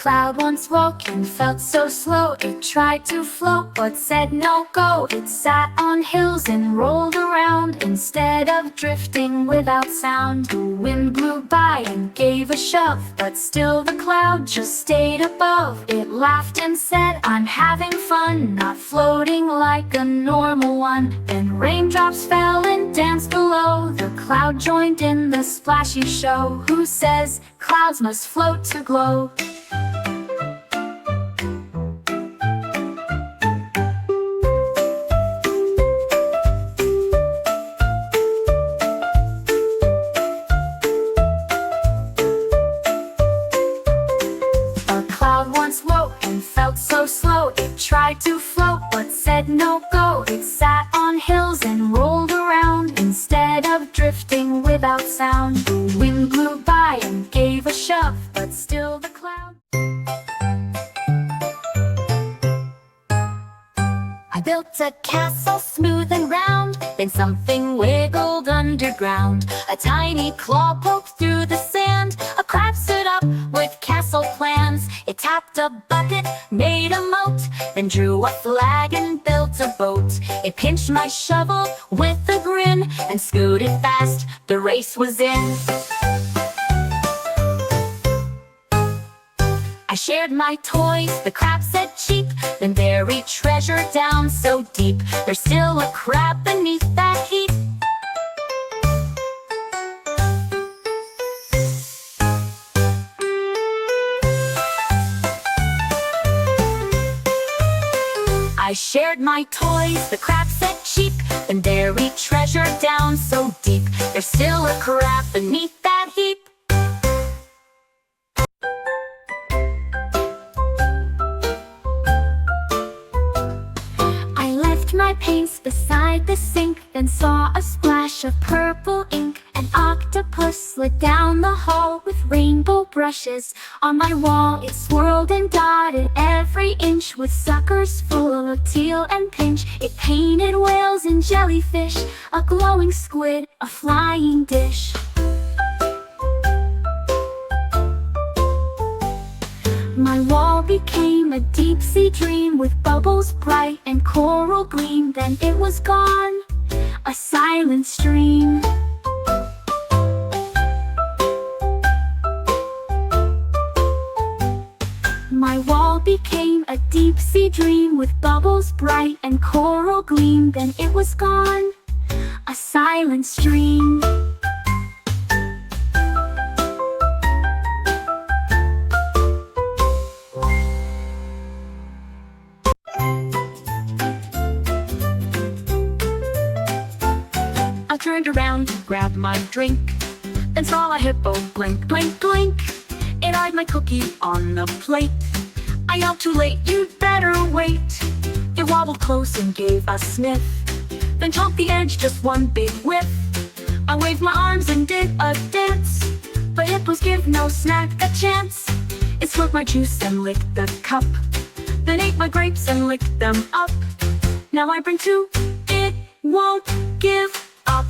cloud once woke and felt so slow. It tried to float but said no go. It sat on hills and rolled around instead of drifting without sound. The wind blew by and gave a shove, but still the cloud just stayed above. It laughed and said, I'm having fun, not floating like a normal one. Then raindrops fell and danced below. The cloud joined in the splashy show. Who says clouds must float to glow? So slow, it tried to float but said no go. It sat on hills and rolled around instead of drifting without sound. The wind blew by and gave a shove, but still the cloud. I built a castle smooth and round, then something wiggled underground. A tiny claw poked through the sand. A crab stood up with castle plans. It tapped a bucket, made a moat, then drew a flag and built a boat. It pinched my shovel with a grin and scooted fast. The race was in. I shared my toys, the crab said cheap, then buried treasure down so deep. There's still a crab beneath that heap. I shared my toys, the crab said cheap, then buried treasure down so deep. There's still a crab beneath that heap. My paints beside the sink, then saw a splash of purple ink. An octopus slid down the hall with rainbow brushes. On my wall it swirled and dotted every inch with suckers full of teal and pinch. It painted whales and jellyfish, a glowing squid, a flying dish. My wall became a deep-sea dream with bubbles bright and coral green. Then it was gone, a silent stream. My wall became a deep-sea dream with bubbles bright and coral gleam. Then it was gone, a silent stream. Turned around, grabbed my drink, then saw a hippo blink, blink, blink. It eyed my cookie on the plate. I yelled, too late, you'd better wait. It wobbled close and gave a sniff, then chomped the edge just one big whiff. I waved my arms and did a dance, but hippos give no snack a chance. It slurped my juice and licked the cup, then ate my grapes and licked them up. Now I bring two, it won't give up.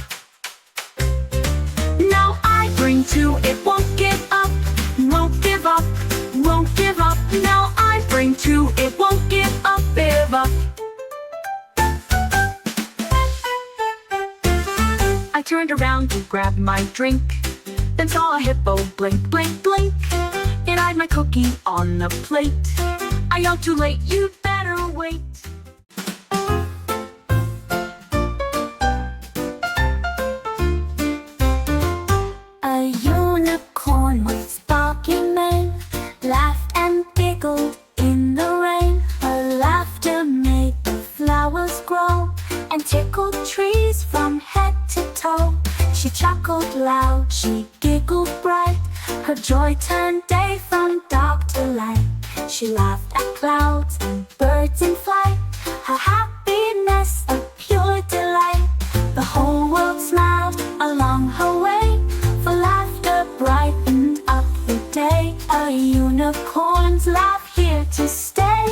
Now I bring two, it won't give up, won't give up, won't give up. Now I bring two, it won't give up, give up. I turned around and grabbed my drink, then saw a hippo blink, blink, blink. It eyed my cookie on the plate. I yelled, too late, you'd better wait. Laughed and giggled in the rain. Her laughter made the flowers grow and tickled trees from head to toe. She chuckled loud, she giggled bright. Her joy turned day from dark to light. She laughed at clouds and birds in flight. Her happiness a pure delight. The whole world smiled along her way, for laughter brightened up the day. A unicorn's laugh here to stay.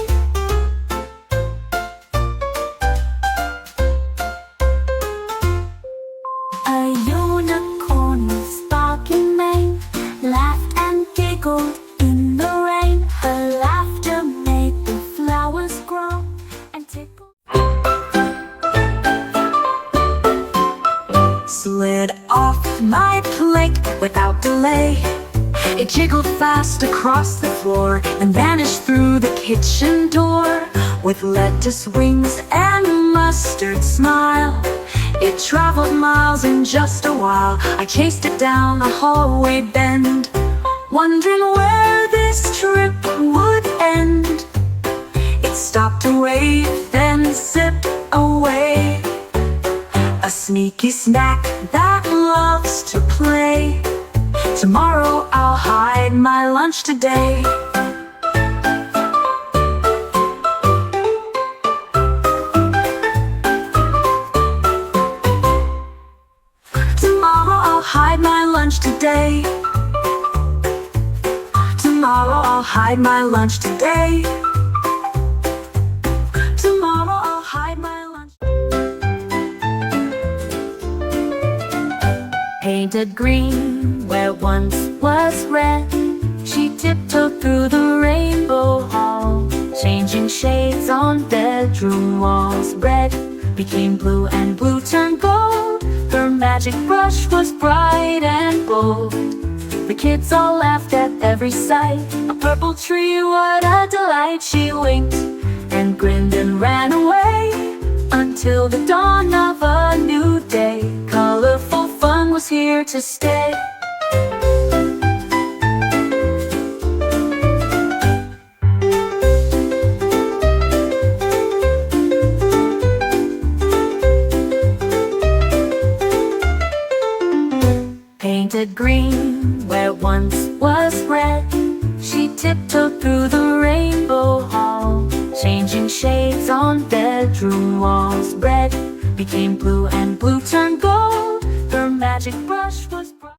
A unicorn with sparkling mane laughed and giggled in the rain. Her slid off my plate without delay. It jiggled fast across the floor and vanished through the kitchen door. With lettuce wings and mustard smile, it traveled miles in just a while. I chased it down a hallway bend, wondering where this trip would end. It stopped to wave, then zipped away. A sneaky snack that loves to play. Tomorrow I'll hide my lunch today. Tomorrow I'll hide my lunch today. Tomorrow I'll hide my lunch today. Tomorrow I'll hide my lunch. Painted green where once was red, she tiptoed through the rainbow hall, changing shades on bedroom walls. Red became blue and blue turned gold. Her magic brush was bright and bold. The kids all laughed at every sight. A purple tree, what a delight. She winked and grinned and ran away until the dawn of a new day. Colorful fun was here to stay. Painted green where once was red, she tiptoed through the rainbow hall, changing shades on bedroom walls. Red became blue and blue turned gold. Her magic brush